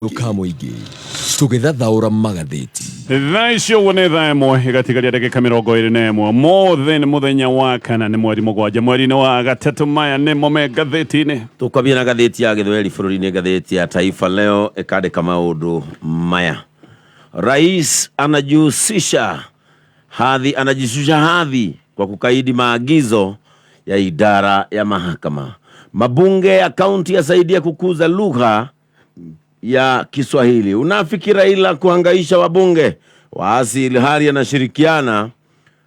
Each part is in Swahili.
Ukamuigi tugithathaura magathiti Thaisho wone thaimwe igatigaria ndagika 21 Muthee ni muthenya wa kana ni mweri mugwanja mweri wa gatatu maya ni mo Magathiti-ini tukabia na gatheti ya githweri bururi-ini gatheti ya Taifa Leo ikandika maundu maya. Rais anajihusisha hadhi kwa kukaidi maagizo ya idara ya mahakama. Mabunge ya kaunti yasaidia kukuza lugha ya Kiswahili. Unafiki Raila kuhangaisha wabunge waasi ilhali anashirikiana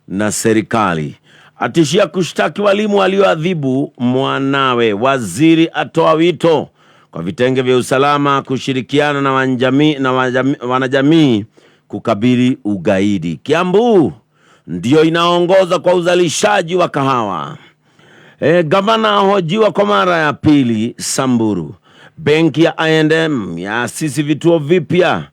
na serikali. Atishia kushtaki walimu walioadhibu mwanawe. Waziri atoa wito kwa vitenge vya usalama kushirikiana na wanajamii kukabili ugaidi. Kiambu ndio inaongoza kwa uzalishaji wa kahawa. Gavana ahojiwa kwa mara ya pili Samburu. Benki ya I&M yaasisi vituo vipya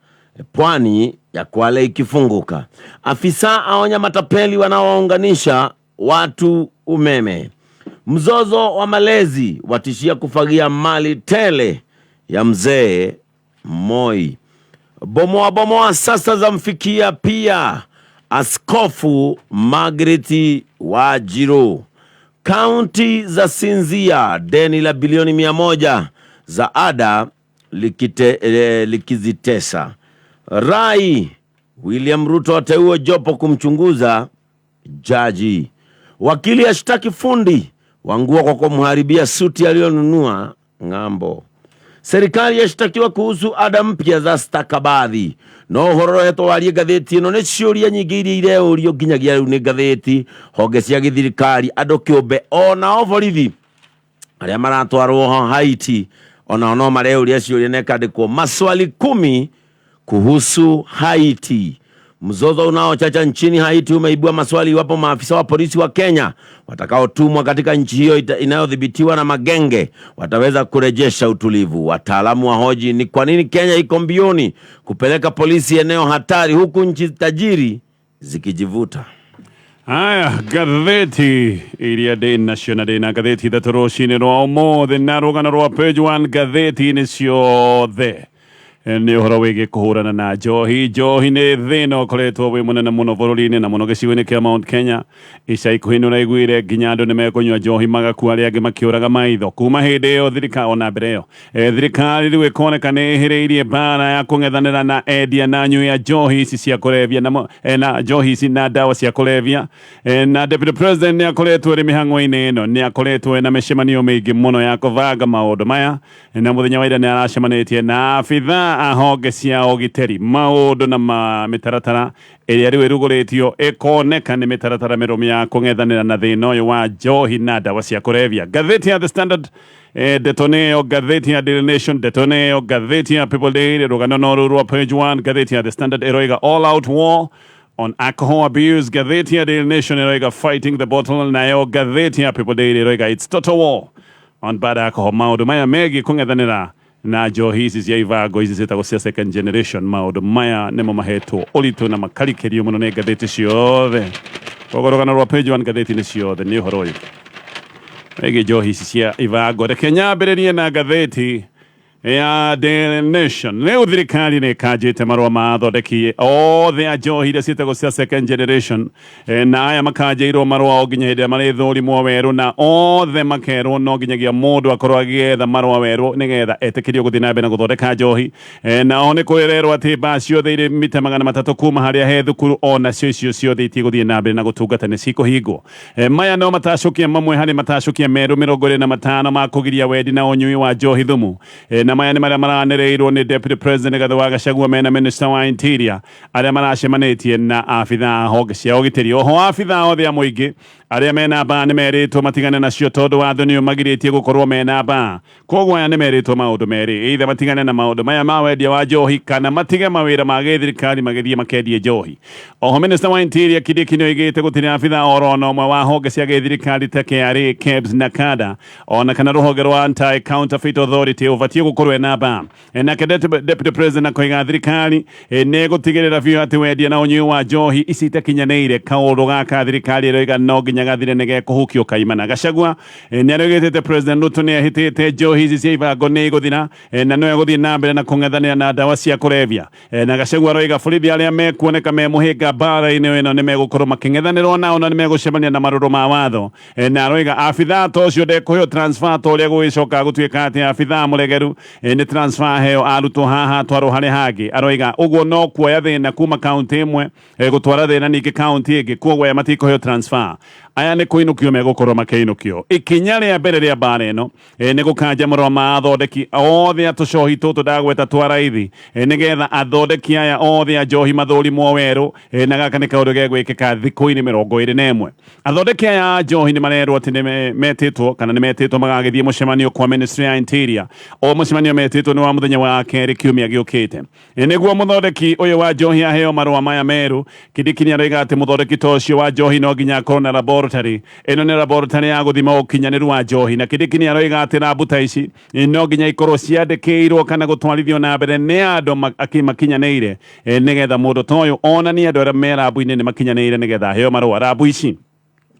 Pwani ya Kwale ikifunguka. Afisa aonya matapeli wanaounganisha watu umeme. Mzozo wa malezi watishia kufagia mali tele ya mzee Moi. Bomoa sasa zamfikia pia Askofu Margaret wa Jiro. Kaunti za Sinzia deni la bilioni 100 za ada likizitesa. Rai William Ruto ateua jopo kumchunguza jaji. Wakili ashtaki fundi Wangua kwa kumharibia suti aliyonunua ng'ambo. Serikali yashtakiwa kuhusu ada mpya za stakabadhi. No hororo heto wali gatheti ino ne ciuria nyingi iria urio nginyagia riu ni gatheti honge cia githirikari ando kiumbe ona ovorithi aria maratwarwo Haiti ona no mareuria ciuria nekandikwo maswali 10 kuhusu Haiti. Mzozo unaochacha nchini Haiti umeibua maswali iwapo maafisa wa polisi wa Kenya watakaotumwa katika nchi hiyo inayodhibitiwa na magenge wataweza kurejesha utulivu. Wataalamu wa hoji ni kwa nini Kenya iko mbioni kupeleka polisi eneo hatari huku nchi tajiri zikijivuta. Aya, gatheti iria de national na gatheti da toroshine ro Muthee na rogana ro page 1 gatheti-ini ciothe ni uhoro wige kuhurana na njohi ni thino koretwo wi munene muno bururi-ini na muno gicigo-ini kia Mount Kenya. Ica ikuhi ni raiguire nginya andu ni mekunywa njohi magakua aria angi makiuraga maitho. Kuma hindi iyo thirikari ona mbere iyo thirikari riu ikoneka ni ihiriirie bara ya kung'ethanira na endia na nyui ya njohi ici cia kulevya na njohi ici na dawa cia kulevya. Na Deputy President ni akoretwo ri mihang'o-ini ino ni akoretwo na micemanio mingi muno ya kuvanga maundu maya na muthenya wa ira ni aracemanitie na afitha ahoge cia ogiteri maundu na mitaratara iria riu iruguritio ikoneka ni mitaratara mirumu ya kung'ethanira na thina uyu wa njohi na dawa cia kulevya. Gatheti ya The Standard detoneo, gatheti ya Daily Nation detoneo, gatheti ya People Daily rugano no rurwa page 1, gatheti ya The Standard eroiga all out war on alcohol abuse, gatheti ya Daily Nation eroiga fighting the bottle, nayo gatheti ya People Daily eroiga it's total war on bad alcohol. Maundu maya megi kung'ethanira na njohi ici cia ivango ici cietagwo cia second generation. Maundu maya nimo mahetwo uritu na makarikerio muno ni gatheti ciothe. Kogorogana rwa page 1 gatheti-ini ciothe ni uhoro uyu wigi njohi ici cia ivango. Reke nyambĩrĩrie na gatheti ya Daily Nation. Leo thirikari ni kanjite marua mathondeki othe a njohi iria cietagwo cia second generation na aya makanjĩirwo marua o nginya hĩndĩ ĩrĩa marĩthũrimwo werũ na othe makerwo no nginyagia mũndũ akorwo agĩetha marua werũ nĩgetha etĩkĩrio gũthiĩ na mbere na gũthondeka njohi. Na o nĩ kwĩrerwo atĩ mbaa ciothe irĩ mita 300 kuma harĩa he thukuru ona cio icio ciothe itigũthiĩ na mbere na gũtungata nĩ cikũhingwo. Maya no matacũkia mamwe harĩ matacũkia merũ 25 ma kũgiria wendi na ũnyui wa njohi thumu. Na maya ni maria maranereirwo ni Deputy President Gathwa Gachagua mena Minister wa Interior aria maracemanitie na afitha honge cia ogiteri. Oho afitha othe a muingi aria mena ba ni meritwo matigane nacio tondu watho ni magiritie gukorwo mena ba. Koguo aya ni meritwo maundu meri either matigane na maundu maya ma wendia wa njohi kana matige mawira ma githirikari magithie makendie njohi. Oho Minister wa Interior Kindiki ni oigite gutiri afitha oro no mwe wa honge cia githirikari ta KRA, KEBS na kada ona kana ruhonge rwa Anti Counterfeit Authority uvatie gukorwo na ba. Nake Deputy President akoiga thirikari ne gutigirira biũ ati wendia na ũnyui wa njohi ici itakinyanĩire kaũndũ gaka thirikari ĩroiga no nginya kamunya gathire nege kuhukio kaimana Gachagua ni aregete President Ruto ni ahitite njohi ici cia ibango ni iguthira na no eguthie na mbere na kung'ethanira na dawa cia kurevia na Gachagua roiga borithi aria mekuoneka me muhinga mbara-ini ino ni megukorwo making'ethanirwo nao na ni megucemania na maruru ma watho na roiga abitha to cio ndekuheo transfer to uria gugicoka gutuika ati abitha muregeru ni transfer heo arutwo haha twaro hari hangi aroiga uguo no kuoya thina kuma county imwe gutwara thina ningi county ingi koguo ya matikuheo transfer aya ni kuinukio megukorwo makiinukio ikinya ria mbere ria mbara ino ni gukanja marua ma athondeki othe atucohi tutu ndagweta twaraithi nigetha athondeki aya othe a njohi mathurimwo weru na gaka ni kaundu gegwikika thikũ-inĩ 21 athondeki aya a njohi ni marerwo ati ni metitwo kana ni metitwo magagithie mucemanio kwa Ministry ya Interior o mucemanio metitwo ni wa muthenya wa keri kiumia giukite niguo muthondeki uyu wa njohi aheo marua maya meru Kindiki aroiga ati muthondeki tocio wa njohi no nginya akorwo na laboratory ino ni laboratory ya guthima ukinyaniru wa njohi na Kindiki aroiga ati labuta ici no nginya ikorwo ciandikirwo kana gutwarithio na mbere ni andu akimakinyaneire nigetha mundu toyo onani andu aria me labu-ini ni makinyaneire nigetha heo marua labu ici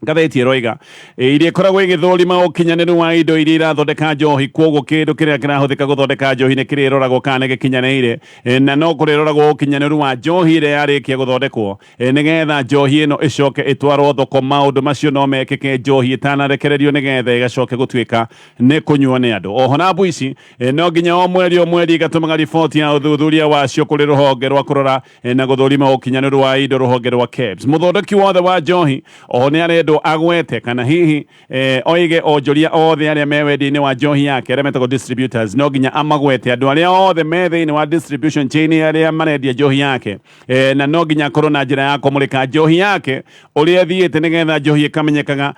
ngatheti roiga iria koragwo igithurima ukinyaniru wa indo iria irathondeka njohi koguo kindu kiria kirahuthika guthondeka njohi ni kiriroragwo kana gikinyaneire na no kuriroragwo ukinyaniru wa njohi iria yarikia guthondekwo nigetha njohi ino icoke itwarwo thoko maundu macio no mekike njohi itanarekererio nigetha igacoke gutuika ni kunyuo ni andu oho na ici no nginya o mweri igatumaga riboti ya uthuthuria wacio kuri ruhonge rwa kurora na guthurima ukinyaniru wa indo ruhonge rwa KEBS muthondeki wothe wa njohi oho ni arenda agwete kana hihi oige onjoria othe aria me wendi-ini wa njohi yake aria metagwo distributors no nginya amagwete andu aria othe me thiini wa distribution chain aria marendia njohi yake na no nginya akorwo na njira ya kumurika njohi yake uria thiite nigetha njohi ikamenyekaga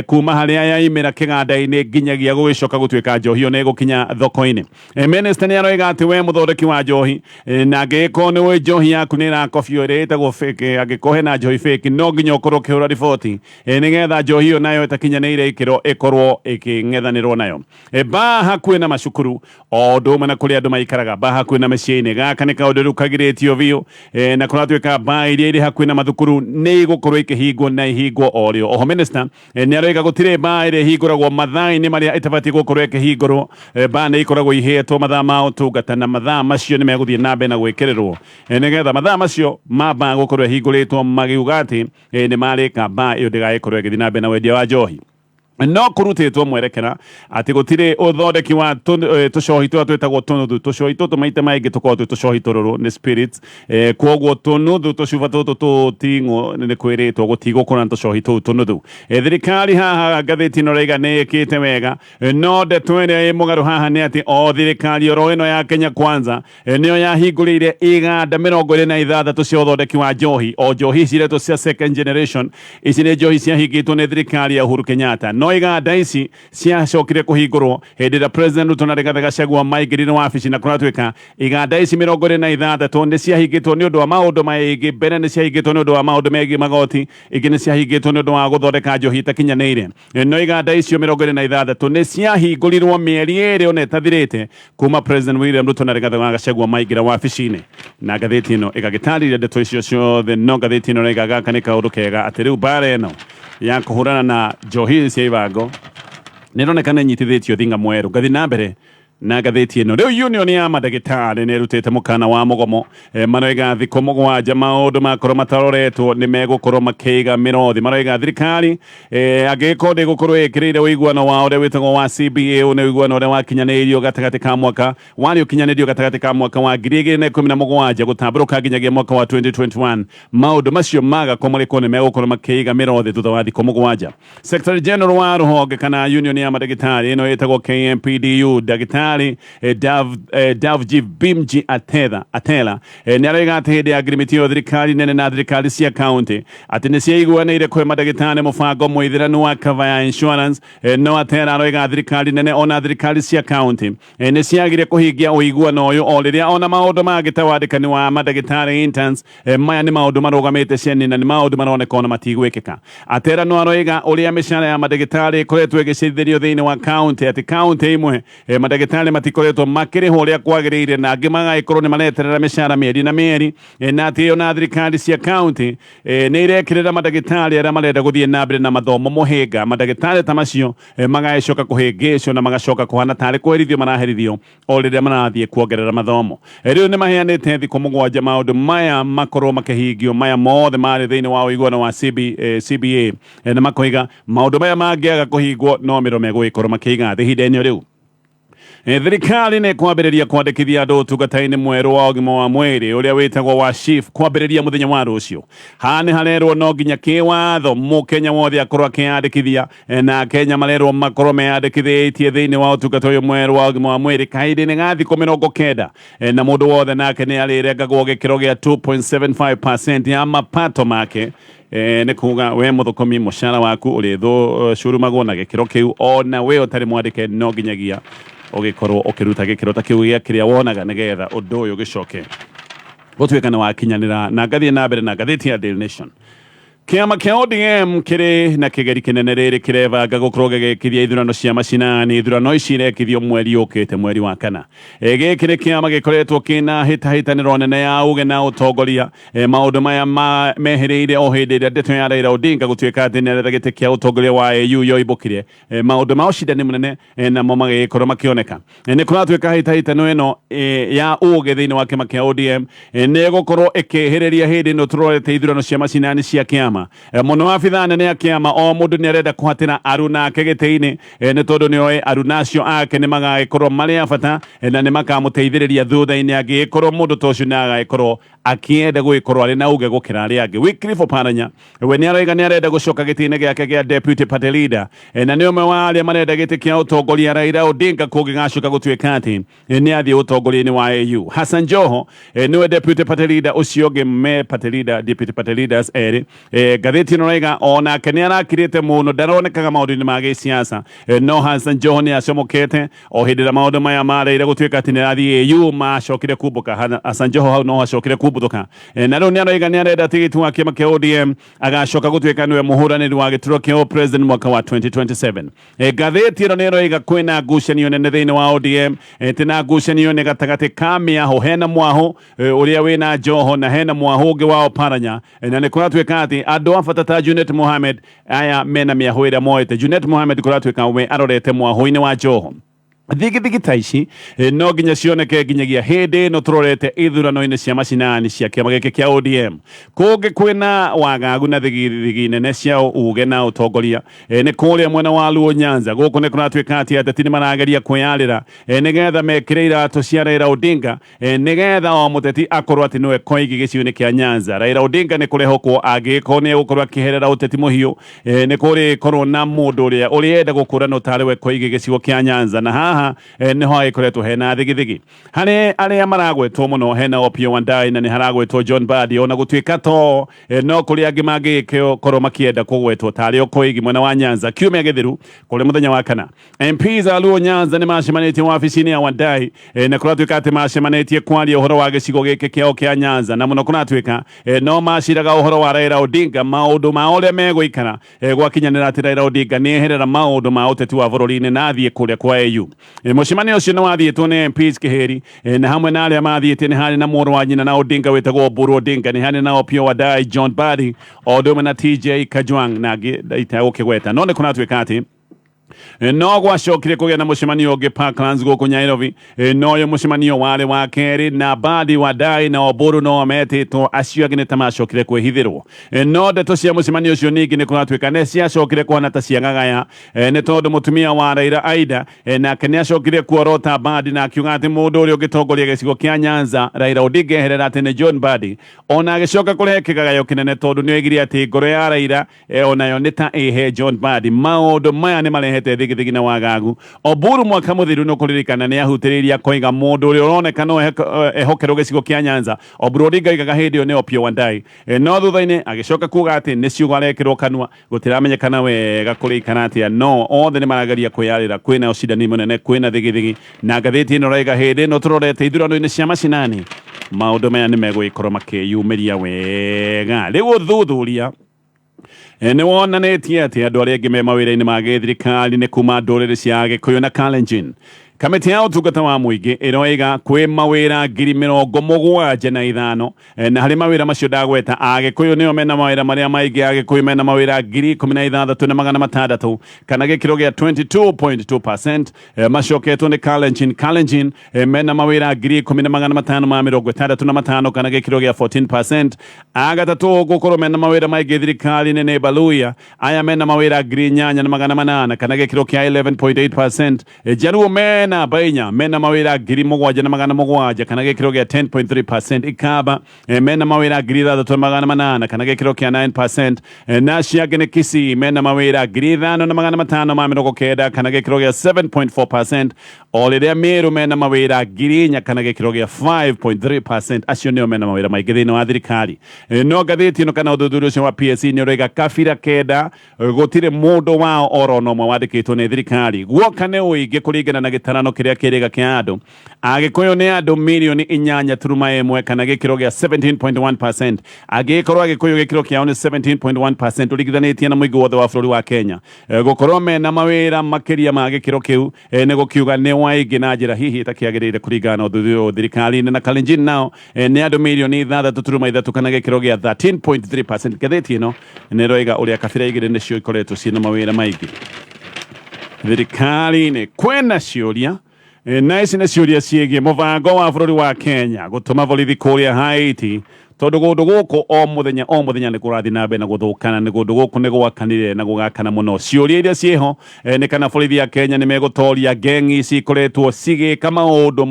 kuma haria yaimira kiganda-ini nginyagia gugicoka gutuika njohi iyo ni gukinya thoko-ini minister ni aroiga ati we muthondeki wa njohi na angĩkorwo ni we njohi yaku ni irakobio iria itagwo fake angĩkorwo hena njohi fake no nginya ukorwo ukihura riboti nigetha njohi iyo nayo itakinyaneire ikiro ikorwo iking'ethanirwo nayo ba hakuhi na macukuru o ndumwe na kuria andu maikaraga ba hakuhi na micii-ini gaka ni kaundu riu kagiritio biu na kuratuika ba iria iri hakuhi na mathukuru ni igukorwo ikihingwo na ihingwo orio oho minister ni aroiga gutire ba iri hinguragwo mathaa-ini maria itabati gukorwo ikihingurwo ba ni ikoragwo ihetwo mathaa ma utungata na mathaa macio ni meguthie na mbere na gwikirirwo nigetha mathaa macio ma ba gukorwo ihinguritwo magiuga ati ni marika ba iyo ndigakorwo igithii na mbere na wendia wa njohi no kurutitwo mwerekera ati gutire uthondeki wa tucohi twa twetagwo tunuthu tucohi tutu maita maingi tukorwo tucohi tururu ni spirits koguo tunuthu tucuba tutu tuting'o ni kwiritwo gutigwo kuna tucohi tu tunuthu thirikari haha ngatheti ino raiga ni ikite wega no ndeto ĩrĩa ĩ mũgarũ haha ni ati o thirikari oro ĩno ya Kenya Kwanza nĩyo yahingũrĩire iganda 26 cia uthondeki wa njohi o njohi ici iretwo cia second generation ici ni njohi ciahingĩtwo ni thirikari ya Uhuru Kenyatta no iganda ici ciacokire kuhingurwo hindi ĩrĩa President Ruto na Rigathi Gachagua maingĩrire wabici na kuratuika iganda ici 26 ni ciahingĩtwo ni ũndũ wa maũndũ maingĩ mbere ni ciahingĩtwo ni ũndũ wa maũndũ megiĩ magoti ingĩ ni ciahingĩtwo ni ũndũ wa guthondeka njohi itakinyanĩire no iganda icio 26 ni ciahingũrirwo mĩeri 2 ona ĩtathirĩte kuma President William Ruto na Rigathi Gachagua maingĩra wabici-inĩ na ngathĩti ĩno ĩgagĩtarĩria ndeto icio ciothe no ngathĩti ĩno raiga gaka nĩ kaũndũ kega atĩ rĩu mbara ĩno ya kuhurana na njohi cia ibango nironekana nyitithĩtio thinga mweru ngathi na mbere na ngathĩti ĩno rĩu union ya mandagĩtarĩ nĩ ĩrutĩte mũkana wa mũgomo maroiga thikũ mũgwanja maũndũ makorwo mataroretwo nĩ megũkorwo makĩiga mĩrothi maroiga thirikari angĩkorwo ndĩgũkorwo ĩkĩrĩire ũiguano wa ũrĩa wĩtagwo wa CBA nĩ ũiguano ũrĩa wakinyanĩirio gatagatĩ ka mwaka warĩ ũkinyanĩrio gatagatĩ ka mwaka wa 2017 gũtambũrũka nginyagia mwaka wa 2021 maũndũ macio magakomũrĩkwo nĩ megũkorwo makĩiga mĩrothi thutha wa thikũ mũgwanja Secretary General wa rũhonge kana union ya mandagĩtarĩ ĩno ĩtagwo KMPDU ndagĩtarĩ Davji Bimji Atela ni aroiga ati hindi ya agreement yo thirikari nene na thirikari cia county ati ni ciaiguanĩire kwĩ mandagĩtarĩ mũbango mũithĩranu wa cover ya insurance no Atela aroiga thirikari nene ona thirikari cia county ni ciagire kũhingia ũiguano ũyũ o rĩrĩa ona maũndũ mangĩ ta wandĩkani wa mandagĩtarĩ interns maya nĩ maũndũ marũgamĩte cieni na nĩ maũndũ maroneka ona matigwĩkĩka Atela no aroiga ũrĩa mĩcara ya mandagĩtarĩ ĩkoretwo ĩgĩcirithĩrio thĩinĩ wa county ati county imwe mandagĩtarĩ madagitari matikoretwo makiriho uria kwagiriire na angi magaikorwo ni mareterera mishara mieri na mieri na atio na thirikari cia county ni irekirira madagitari aria marenda guthie na mbere na mathomo muhinga madagitari ta macio magacoka kuhingicio na magacoka kuhana tari kwerithio maraherithio o riria marathie kuongerera mathomo riu ni maheanite thikũ mũgwanja maundu maya makorwo makihingio maya mothe mari thiini wa uiguano wa CBA na makoiga maundu maya mangiaga kuhingwo no mirome gwikorwo makiiga ihinda-inĩ riu thirikari nĩ kwambĩrĩria kwandĩkithia andũ ũtungata-inĩ mwerũ wa ũgima wa mwĩrĩ ũrĩa wĩtagwo wa SHIF kwambĩrĩria mũthenya wa rũciũ. Haha nĩ harerwo no nginya kĩwatho mũkenya wothe akorwo akĩyandĩkithia na akenya marerwo makorwo meyandĩkithĩtie thĩinĩ wa ũtungata ũyũ mwerũ wa ũgima wa mwĩrĩ kahinda-inĩ ga thikũ 90 na mũndũ wothe nake nĩ arĩrengagwo gĩkĩro gĩa 2.75% ya mapato make nĩ kuga we mũthũkũmi mũcara waku ũrĩ curumagwo na gĩkĩro kĩu ona we ũtarĩ mwandĩke no nginyagia ugikorwo ukiruta gikiro ta kiu gĩa kĩrĩa wonaga nigetha ũndũ ũyũ gĩcoke gũtuĩka nĩ wakinyanĩra na ngathie na mbere na ngathĩti ya Daily Nation. Kiama kia ODM kiri na kigeri kinene riri kirevanga gukorwo gĩgĩkithia ithurano cia macinani. Ithurano ici irekithio mweri ũkĩte mweri wa kana. Gĩkĩ nĩ kiama gĩkoretwo kĩna hĩtahĩtanĩro nene ya uge na ũtongoria. Maũndũ maya mehĩrĩire o hĩndĩ ĩrĩa ndeto ya Raila Odinga gũtuĩka atĩ nĩaretha gĩtĩ kĩa ũtongoria wa AU yoimbũkire. Maũndũ ma ũcindani mũnene namo magĩkorwo makĩoneka. Nĩ kũratuĩka hĩtahĩtano ĩno ya uge thĩinĩ wa kiama kia ODM nĩ gũkorwo ĩkĩhĩrĩria hĩndĩ ĩno tũrorete ithurano cia macinani cia kiama. Muno abitha nene ya kiama o mundu ni arenda kuhatira aruna ake gĩtĩ-inĩ nĩ tondũ nĩ oĩ aruna acio ake nĩ magagĩkorwo marĩ a bata na nĩ makamũteithĩrĩria thutha-inĩ angĩgĩkorwo mũndũ ta ũcio nĩ agagĩkorwo akienda gũgĩkorwo arĩ na uge gũkĩra arĩa angĩ. Wycliffe Oparanya we nĩ aroiga nĩ arenda gũcoka gĩtĩ-inĩ gĩake gĩa deputy party leader na nĩ ũmwe wa arĩa marenda gĩtĩ kĩa ũtongoria Raila Odinga kũngĩgacoka gũtuĩka atĩ nĩ athiĩ ũtongoria-inĩ wa AU. Hassan Joho nĩwe deputy party leader ũcio ũngĩ me party leader deputy party leaders erĩ. Gathĩti ĩno raiga onake nĩ arakirĩte mũno ndaronekaga maũndũ-inĩ ma gĩsiasa no Hassan Joho nĩ acomokete o hĩndĩ ĩrĩa maũndũ maya mareire gũtuĩka atĩ nĩ arathiĩ AU macokire kumbũka. Hassan Joho hau no acokire kumbũka na rĩu nĩ aroiga nĩ arenda tigiti wa kĩama kĩa ODM agacoka gũtuĩka nĩwe mũhũranĩri wa gĩturwa kĩa president mwaka wa 2027. Gathĩti ĩno nĩ ĩroiga kwĩna ngucanio nene thĩinĩ wa ODM tena ngucanio nĩ gatagatĩ ka mĩahũ hena mwahũ ũrĩa wĩna Joho na hena mwahũ ũngĩ wa Oparanya na nĩ kũratuĩka atĩ andũ a bata ta Junet Mohamed aya mena mĩahũ ĩrĩa moete. Junet Mohamed kũratuĩka we arorete mwahũ-inĩ wa Joho. Thigithigi ta ici no nginya cioneke nginyagia hĩndĩ ĩno tũrorete ithurano-inĩ cia macinani cia kĩama gĩkĩ kĩa ODM. Kũngĩ kwĩna wagagu na thigithigi nene cia uge na ũtongoria nĩ kũrĩa mwena wa Luo Nyanza. Gũkũ nĩ kũratuĩka atĩ ateti nĩ marageria kwĩyarĩra nĩgetha mekĩre iratũ cia Raila Odinga nĩgetha o mũteti akorwo atĩ nĩwe koigi gĩcigo-inĩ kĩa Nyanza. Raila Odinga nĩ kũrehokwo angĩkorwo nĩ egũkorwo akĩherera ũteti mũhiũ nĩ kũrĩkorwo na mũndũ ũrĩa ũrĩenda gũkũranwo tarĩ we koigi gĩcigo kĩa Nyanza. Na haha niho hagĩkoretwo hena thigithigi. Harĩ arĩa maragwetwo mũno hena Opiyo Wandayi na nĩ haragwetwo John Mbadi ona gũtuĩka to no kũrĩ angĩ mangĩkorwo makĩenda kũgwetwo tarĩ o koigi mwena wa Nyanza. Kiumia gĩthiru kũrĩ mũthenya wa kana MPs a Luo Nyanza nĩ macemanĩtie wabici-inĩ ya Wandayi na kũratuĩka atĩ macemanĩtie kwaria ũhoro wa gĩcigo gĩkĩ kĩao kĩa Nyanza na mũno kũratuĩka no maciraga ũhoro wa Raila Odinga maũndũ ma ũrĩa megũikara gwakinyanĩra atĩ Raila Odinga nĩ eherera maũndũ ma ũteti wa bũrũri-inĩ na athiĩ kũrĩa kwa AU. Mũcemanio ũcio nĩ wathiĩtwo nĩ MPs kĩheri na hamwe na arĩa mathiĩte nĩ harĩ na mũrũ wa nyina na Odinga wĩtagwo Mburu Odinga, nĩ harĩ na Opiyo Wandayi, John Mbadi o ũndũ ũmwe na TJ Kajwang na angĩ itagũkĩgweta. No nĩ kũratuĩka atĩ no gwacokire kũgĩa na mũcemanio ũngĩ Parklands gũkũ Nairobi. No ũyũ mũcemanio warĩ wa kerĩ na Mbadi, Wandayi na Oburu no metĩtwo, acio angĩ nĩ ta macokire kwĩhithĩrwo. No ndeto cia mũcemanio ũcio ningĩ nĩ kũratuĩka nĩ ciacokire kũhana ta cia ng'agaya nĩ tondũ mũtumia wa Raila Aida nake nĩ acokire kuorota Mbadi na akiuga atĩ mũndũ ũrĩa ũngĩtongoria gĩcigo kĩa Nyanza Raila Odinga eherera atĩ nĩ John Mbadi. Ona agĩcoka kũrehe kĩgagayo kĩnene tondũ nĩ oigire atĩ ngoro ya Raila onayo nĩ ta ĩhe John Mbadi. Maũndũ maya nĩ marehete thigithigi na wagagu. Oburu mwaka mũthiru no kũririkana nĩ ahutĩrĩirie koiga mũndũ ũrĩa ũroneka no ehokerwo gĩcigo kĩa Nyanza. Oburu Odinga aigaga hĩndĩ ĩyo nĩ Opiyo Wandayi. No thutha-inĩ agĩcoka kuuga atĩ nĩ ciugo arekĩrwo kanua gũtiramenyekana wega kũrĩkana atĩa no othe nĩ marageria kwĩyarĩra. Kwĩna ũcindani mũnene, kwĩna thigithigi na ngathĩti ĩno raiga hĩndĩ ĩno tũrorete ithurano-inĩ cia macinani maũndũ maya nĩ megũgĩkorwo makĩyumĩria wega. Rĩu ũthuthuria nĩ wonanĩtie atĩ andũ arĩa angĩ me mawĩra-inĩ ma gĩthirikari nĩ kuma ndũrĩrĩ cia Gĩkũyũ na Kalenjin. kamĩtĩ ya ũtungata wa mũingĩ ĩroiga kwĩ mawĩra 75,000 na harĩ mawĩra macio ndagweta Agĩkũyũ nĩo mena mawĩra marĩa maingĩ Agĩkũyũ mena mawĩra 16,600 kana gĩkĩro gĩa 22.2%. Macoketwo nĩ Kalenjin mena mawĩra 10,565 kana gĩkĩro gĩa 14%. Agatatũ gũkorwo mena mawĩra maingĩ thirikari-inĩ nĩ Baluya, aya mena mawĩra 8,800 kana gĩkĩro kĩa 11.8%. Jaruo mena Bainya mena mawĩra 7,700 kana gĩkĩro gĩa 10.3%. Ikamba mena mawĩra 6,800 kana gĩkĩro kĩa 9%. Na Ciangĩ nĩ Kisii mena mawĩra 5,590 kana gĩkĩro gĩa 7.4%. O rĩrĩa Meru mena mawĩra 4,000 kana gĩkĩro gĩa 5.3%. Acio nĩo mena mawĩra maingĩ thĩinĩ wa thirikari. No ngathĩti ĩno kana ũthuthuria ũcio wa PSC nĩ ũroiga kabira kenda gũtirĩ mũndũ wao oro no ũmwe wandĩkĩtwo nĩ thirikari. Guoka nĩ ũingĩ kũringana na gĩtarano kĩrĩa kĩrĩga kĩa andũ. Agĩkũyũ nĩ andũ 8.1 kana gĩkĩro gĩa 17.1%. Angĩkorwo Agĩkũyũ gĩkĩro kĩao nĩ 17.1% ũringithanĩtie na mũingĩ wothe wa bũrũri wa Kenya. Gũkorwo mena mawĩra makiria ma gĩkĩro kĩu nĩ gũkiuga nĩ waingĩ na njĩra hihi ĩtakĩagĩrĩire kũringana na ũthuthuria thirikari-inĩ. Na Kalenjin nao nĩ andũ 6,300,000 kana gĩkĩro gĩa 13.3%. Ngathĩti ĩno nĩ ĩroiga ũrĩa kabira igĩrĩ nĩcio ikoretwo ciĩna mawĩra maingĩ thirikari-inĩ. Kwĩna ciũria na ici nĩ ciũria ciĩgiĩ mũbango wa bũrũri wa Kenya gũtũma borithi kũrĩa Haiti, tondũ kũndũ gũkũ o mũthenya nĩ kũrathiĩ na mbere na gũthũkana, nĩ kũndũ gũkũ nĩ gwakanire na gũgakana mũno. Ciũria iria ciĩho nĩ kana borithi ya Kenya nĩ megũtoria gengi ici ikoretwo cigĩka maũndũ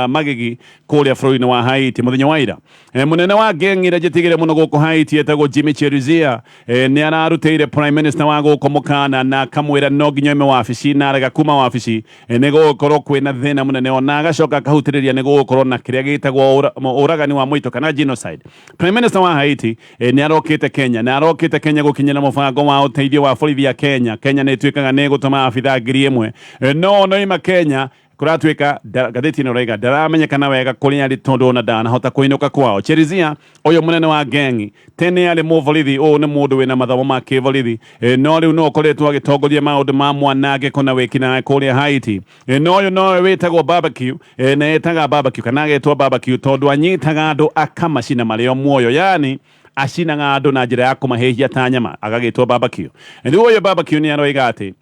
magigi kũrĩa bũrũri-inĩ wa Haiti. Mũthenya wa ira mũnene wa gengi ĩrĩa njĩtigĩre mũno gũkũ Haiti etagwo Jimmy Cheruzia nĩ ararutĩire prime minister wa gũkũ mũkana na akamwĩra no nginya oime wabici na arega kuma wabici nĩ gũgũkorwo kwĩna thĩna mũnene, ona agacoka akahutĩrĩria nĩ gũgũkorwo na kĩrĩa gĩtagwo ũragani wa mũito kana genocide. Prime Minister wa Haiti nĩ arokĩte Kenya na arokĩte Kenya gũkinyĩra mũbango wa ũteithio wa borithi ya Kenya. Kenya nĩ ĩtuĩkaga nĩ gũtũma abitha 1,000 no noima Kenya kũratuĩka ngathĩti ĩno ĩroiga ndaramenyekana wega kũrĩa arĩ tondũ ona ndanahota kũinũka kwao. Cheruzia ũyũ mũnene wa gengi tene arĩ mũborithi, ũũ nĩ mũndũ wĩna mathomo ma kĩborithi, no rĩu no akoretwo agĩtongoria maũndũ ma mwanangĩko na wĩkinaĩ kũrĩa Haiti. No ũyũ nowe wĩtagwo barbecue na etaga barbecue kana agetwo barbecue tondũ anyitaga andũ akamacina marĩ o muoyo, yani acinaga andũ na njĩra ya kũmahĩhia ta nyama agagĩtwo barbecue. Rĩu ũyũ barbecue nĩ aroiga atĩ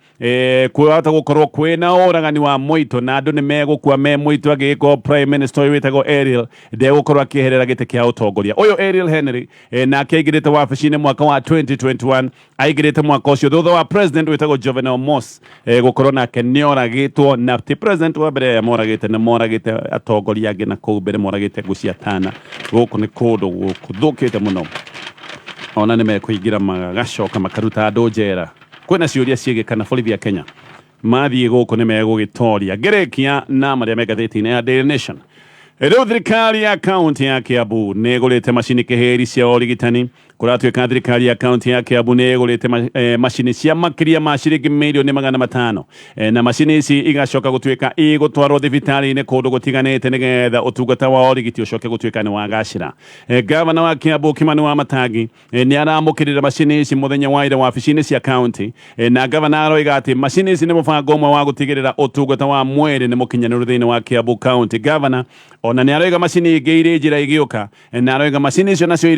kwahota gũkorwo kwĩna ũragani wa mũito na andũ nĩ megũkua me mũito agĩkwo prime minister ũyũ wĩtagwo Ariel ndegũkorwo akĩeherera gĩtĩ kĩa ũtongoria. Ũyũ Ariel Henry nake aingĩrĩte wabici-inĩ mwaka wa 2021, aingĩrĩte mwaka ũcio thutha wa president wĩtagwo Jovenel Moss gũkorwo nake nĩ oragĩtwo, na ti president wa mbere moragĩte, nĩ moragĩte atongoria angĩ na kũu mbere moragĩte ngũcia tana. Gũkũ nĩ kũndũ gũthũkĩte mũno, ona nĩ mekũingĩra magacoka makaruta andũ njera. Kwĩna ciũria ciĩgiĩ kana borithi ya Kenya mathiĩ gũkũ nĩ megũgĩtoria. Ngerekia na marĩa me ngathĩti-inĩ ya Daily Nation. Rĩu thirikari ya kaunti ya Kiambu nĩ ĩgũrĩte macini kĩhĩri cia ũrigitani. Kũratuĩka thirikari ya kaunti ya Kiambu nĩ ĩgũrĩte macini cia makiria ma ciringi 500,000 na macini ici igacoka gũtuĩka igũtwarwo thibitarĩ-inĩ kũndũ gũtiganĩte nĩgetha ũtungata wa ũrigiti ũcoke gũtuĩka nĩ wagacĩra. Gavana wa Kiambu Kimani wa Matangi nĩ aramũkĩrĩra macini ici mũthenya wa ira wabici-inĩ cia kaunti, na gavana aroiga atĩ macini ici nĩ mũbango ũmwe wa gũtigĩrĩra ũtungata wa mweri nĩ mũkinyanĩru thĩinĩ wa Kiambu County. Gavana ona nĩ aroiga macini ingĩ irĩ njĩra igĩũka, na aroiga macini icio nacio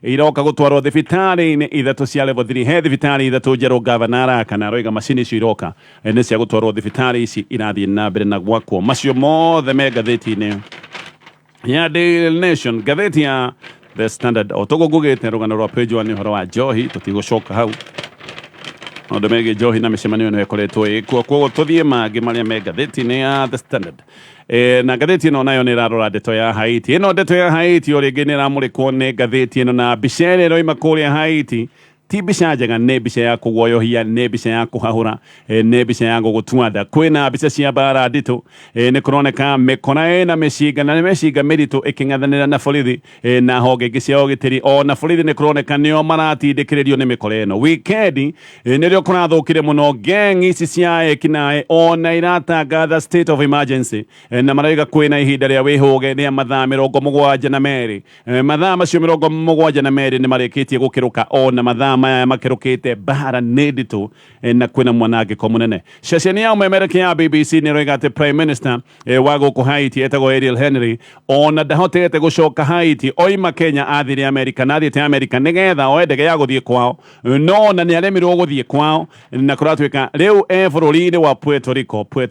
iroka gũtwarwo thibitarĩ-inĩ 3 cia level 3. He thibitarĩ 3 njerũ gavana araka, na aroiga macini icio iroka nĩ cia gũtwarwo thibitarĩ ici irathiĩ na mbere na gwakwo. Macio mothe me ngathĩti-inĩ ya Daily Nation. Ngathĩti ya The Standard o togo gũgĩte rũgano rwa page 1 ũhoro wa njohi, tũtigũcoka hau maũndũ megiĩ njohi na mĩcemanio nĩ ĩkoretwo ĩkuo, koguo tũthiĩ mangĩ marĩa me ngathĩti-inĩ ya The Standard. Na ngathĩti ĩno nayo nĩ ĩrarora ndeto ya Haiti. Ĩno ndeto ya Haiti o rĩngĩ nĩ ĩramũrĩkwo nĩ ngathĩti ĩno, na mbica ĩrĩa ĩroima kũrĩa Haiti ti mbica njega, nĩ mbica ya kũguoyohia, nĩ mbica ya kũhahũra, nĩ mbica ya gũgũtua nda. Kwĩna mbica cia mbara nditũ, nĩ kũroneka mĩkora ĩna mĩcinga, na nĩ mĩcinga mĩritũ ĩkĩng'ethanĩra na borithi na honge ingĩ cia ũgitĩri. Ona borithi nĩ kũroneka nĩo maratindĩkĩrĩrio nĩ mĩkora ĩno. Wikendi nĩrĩo kũrathũkire mũno, gengi ici cia ekinaĩ ona iratangatha state of emergency, na marauga kwĩna ihinda rĩa wĩhũge rĩa mathaa 72. Mathaa macio 72 nĩ marĩkĩtie gũkĩrũka, ona mathaa mathaa maya makĩrũkĩte mbara nĩ nditũ na kwĩna mwanangĩko mũnene. Ceceni ya ũmemerekia ya BBC nĩ ĩroiga atĩ Prime Minister wa gũkũ Haiti etagwo Ariel Henry ona ndahotete gũcoka Haiti oima Kenya athire Amerika na athiĩte Amerika nĩgetha oe ndege ya gũthiĩ kwao no na nĩ aremirwo gũthiĩ kwao na kũratuĩka rĩu bũrũri-inĩ wa Puerto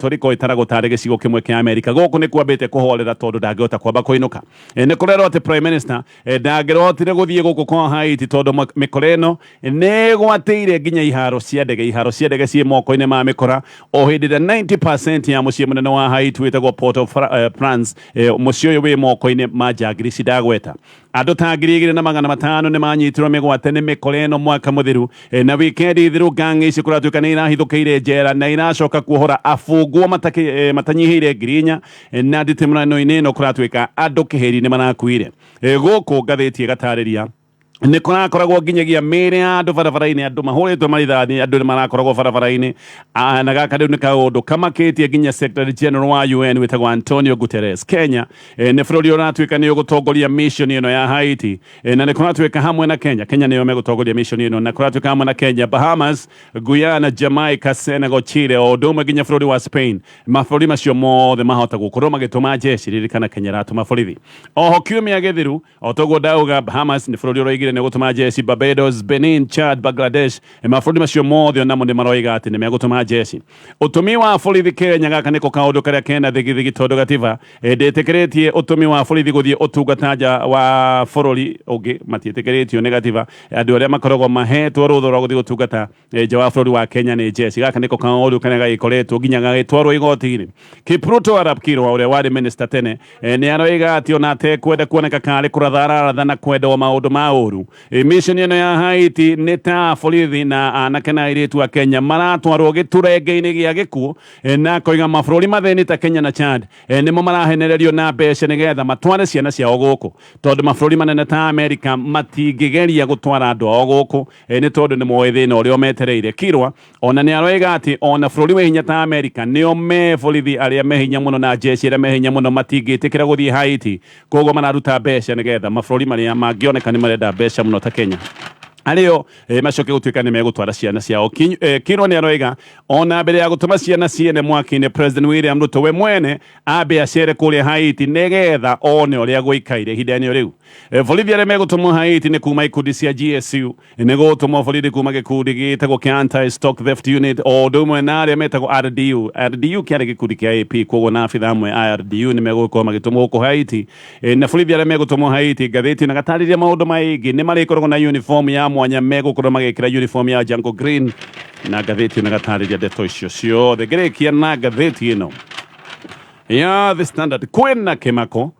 Rico ĩtaragwo tarĩ gĩcigo kĩmwe kĩa Amerika gũkũ nĩ kwambĩte kũhorera tondũ ndangĩhota kwamba kũinũka. Nĩ kũrerwo atĩ Prime Minister ndangĩrotire gũthiĩ gũkũ kwa Haiti tondũ mĩkora ĩno nĩ ĩgwatĩire nginya iharo cia ndege ciĩ moko-inĩ ma mĩkora o hĩndĩ ĩrĩa 90% ya mũciĩ mũnene wa Haiti wĩtagwo Port-au-Prince mũciĩ ũyũ wĩ moko-inĩ ma njangiri cindagweta. Andũ ta 2,500 nĩ manyitirwo mĩgwate nĩ mĩkora ĩno mwaka mũthiru na wikendi thiru ngang'i ici kũratuĩka nĩ irahithũkĩire njera na iracoka kuohora afungwo matanyihĩire 4,000 na nditimũrano-inĩ ĩno kũratuĩka andũ kĩhĩri nĩ marakuire. Gũkũ ngathĩti ĩgatarĩria nĩ kũrakoragwo nginyagia mĩĩrĩ ya andũ barabara-inĩ andũ mahũrĩtwo marithathi andũ nĩ marakoragwo barabara-inĩ na gaka rĩu nĩ kaũndũ kamakĩtie nginya Secretary General wa UN wĩtagwo Antonio Guterres. Kenya nĩ bũrũri ũratuĩka nĩ ũgũtongoria mission ĩno ya Haiti na nĩ kũratuĩka hamwe na Kenya nĩyo megũtongoria mission ĩno na kũratuĩka hamwe na Kenya, Bahamas, Guyana, Jamaica, Senegal, Chile o ũndũ ũmwe nginya bũrũri wa Spain. Mabũrũri macio mothe mahota gũkorwo magĩtũma jeshi ririkana Kenya ratũma borithi. Oho kiumia gĩthiru o toguo ndauga Bahamas nĩ bũrũri ũroigire nĩ gũtũma jeshi, Barbados, Benin, Chad, Bangladesh mabũrũri macio mothe namo nĩ maroiga atĩ nĩ megũtũma jeshi. Ũtũmi wa borithi Kenya gaka nĩko kaũndũ karĩa kena thigithigi tondũ gatiba ndĩtĩkĩrĩtie ũtũmi wa borithi gũthiĩ ũtungata nja wa bũrũri ũngĩ matiĩtĩkĩrĩtio nĩ gatiba. Andũ arĩa makoragwo mahetwo rũtha rwa gũthiĩ ũtungata nja wa bũrũri wa Kenya nĩ jeshi. Gaka nĩko kaũndũ karĩa gagĩkoretwo nginya gagĩtwarwo igoti-inĩ. Kipruto Arap Kirwa ũrĩa warĩ minister tene nĩ aroiga atĩ ona atekwenda kuoneka karĩ kũratharatha na kwenda maũndũ ma ũru. Mission ĩno ya Haiti nĩ ta borithi na anake na airĩtu a Kenya maratwarwo gĩturenge-inĩ gĩa gĩkuũ na koiga mabũrũri mathĩni ta Kenya na Chad nĩmo marahenererio na mbeca nĩgetha matware ciana ciao gũkũ tondũ mabũrũri manene ta Amerika matingĩgeria gũtwara andũ ao gũkũ nĩ tondũ nĩ moĩ thĩna ũrĩa metereire. Kirwa ona nĩ aroiga atĩ ona bũrũri wĩ hinya ta Amerika nĩo me borithi arĩa me hinya mũno na jeshi arĩa me hinya mũno matingĩtĩkĩra gũthiĩ Haiti koguo mararuta mbeca nĩgetha mabũrũri marĩa mangĩoneka nĩ marenda mbeca mũno ta Kenya arĩo macoke gũtuĩka nĩ megũtwara ciana ciao. Kirwa nĩ aroiga ona mbere ya gũtũma ciana ciene mwaki-inĩ President William Ruto we mwene ambe acere kũrĩa Haiti nĩgetha one ũrĩa gũikaire ihinda-inĩ rĩu. Borithi arĩa megũtũmwo Haiti nĩ kuma ikundi cia GSU nĩ gũtũmwo borithi kuma gĩkundi gĩtagwo kĩa Anti-Stock Theft Unit o ũndũ ũmwe na arĩa metagwo RDU kĩarĩ gĩkundi kĩa AP koguo na abitha amwe a RDU nĩ megũkorwo magĩtũmwo gũkũ Haiti na borithi arĩa megũtũmwo Haiti ngathĩti na gatarĩria maũndũ maingĩ nĩ marĩkoragwo na uniform ya mwanya megũkorwo magĩkĩra uniform ya Jungle Green na ngathĩti na gatarĩria ndeto icio ciothe ngĩrĩkia na ngathĩti ĩno ya The Standard. Kwĩna Kimako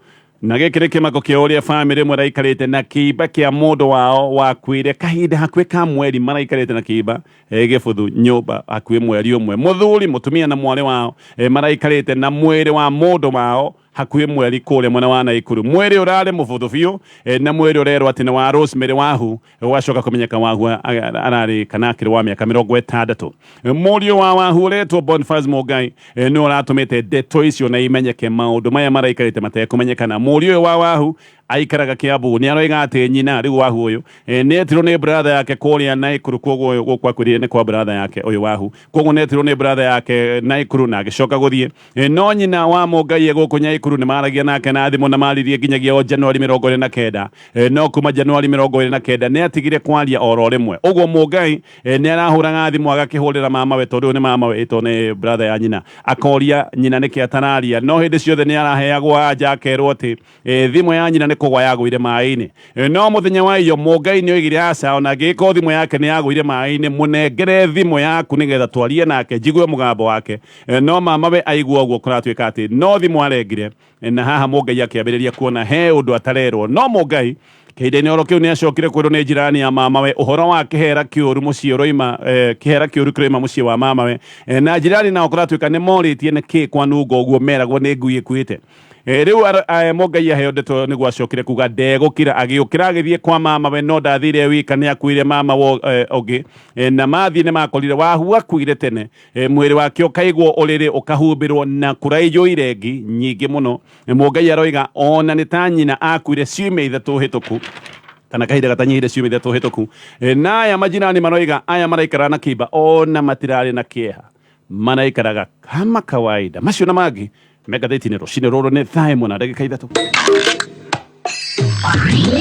na gĩkĩrĩ Kimako kĩa ũrĩa family ĩmwe raikarĩte na kiimba kĩa mũndũ wao wakuire kahinda hakuhĩ ka mweri maraikarĩte na kiimba gĩbuthu nyũmba hakuhĩ mweri ũmwe. Mũthuri mũtumia na mwarĩ wao maraikarĩte na mwĩrĩ wa mũndũ wao hakuhĩ mweri kũrĩa mwena wa Naikuru. Mwĩrĩ ũrarĩ mũbuthu biũ na mwĩrĩ ũrerwo atĩ nĩ wa Rosemary Wahu wacoka kũmenyeka Wahu ararĩ kana akĩrĩ wa mĩaka 60. Mũriũ wa Wahu ũretwo Boniface Mũngai nĩ ũratũmĩte ndeto icio na imenyeke maũndũ maya maraikarĩte matekũmenyekana. Mũriũ ũyũ wa Wahu aikaraga Kiambu nĩ aroiga atĩ nyina rĩu Wahu ũyũ netirwo nĩ brother yake kũrĩa Naikuru koguo gũkũ akwĩrire nĩ kwa brother yake ũyũ Wahu koguo netirwo nĩ brother yake Naikuru na agĩcoka gũthiĩ no nyina wa Mũngai gũkũ Naikuru nĩ maragia nake na thimũ na maririe nginyagia o Januari 29 no kuma Januari 29 nĩ atigire kwaria oro rĩmwe. Ũguo Mũngai nĩ arahũraga thimũ agakĩhũrĩra mama we tondũ nĩ mama we ĩtwo nĩ brother ya nyina akoria nyina nĩkĩ atararia no hĩndĩ ciothe nĩ araheagwo anja akerwo atĩ thimũ ya nyina nĩ kũgwa yagũire maĩ-inĩ no mũthenya wa iyo Mũngai nĩ oigire aca ona angĩkorwo thimũ yake nĩ yagũire maĩ-inĩ mũnengere thimũ yaku nĩgetha twarie nake njigue mũgambo wake no mama we aigua ũguo kũratuĩka atĩ no thimũ arengire na haha Mũngai akĩambĩrĩria kuona he ũndũ atarerwo no Mũngai kĩhinda-inĩ oro kĩu nĩ acokire kwĩrwo nĩ njirani ya mama we ũhoro wa kĩhera kĩũru mũciĩ ũroima kĩhera kĩũru kĩroima mũciĩ wa mama we na njirani nao kũratuĩka nĩ morĩtie nĩ kĩ kwanunga ũguo meragwo nĩ ngui ĩkuĩte. Rĩu Mũngai aheo ndeto nĩguo acokire kuga ndegũkira agĩũkĩra agĩthiĩ kwa mama we no ndathire wika nĩ akuire mama ũngĩ na mathiĩ nĩ makorire Wahu akuire tene mwĩrĩ wake ũkaigwo ũrĩrĩ ũkahumbĩrwo na kũraijwo irengi nyingĩ mũno. Mũngai aroiga ona nĩ ta nyina akuire ciumia 3 hĩtũku kana kahinda gatanyihire ciumia ithatu hituku na aya majirani maroiga aya maraikara na kiimba ona matirari na kieha maraikaraga kama kawaida macio na mangi Magathiti-ini rucini ruru ni thaa 1 na ndagika 3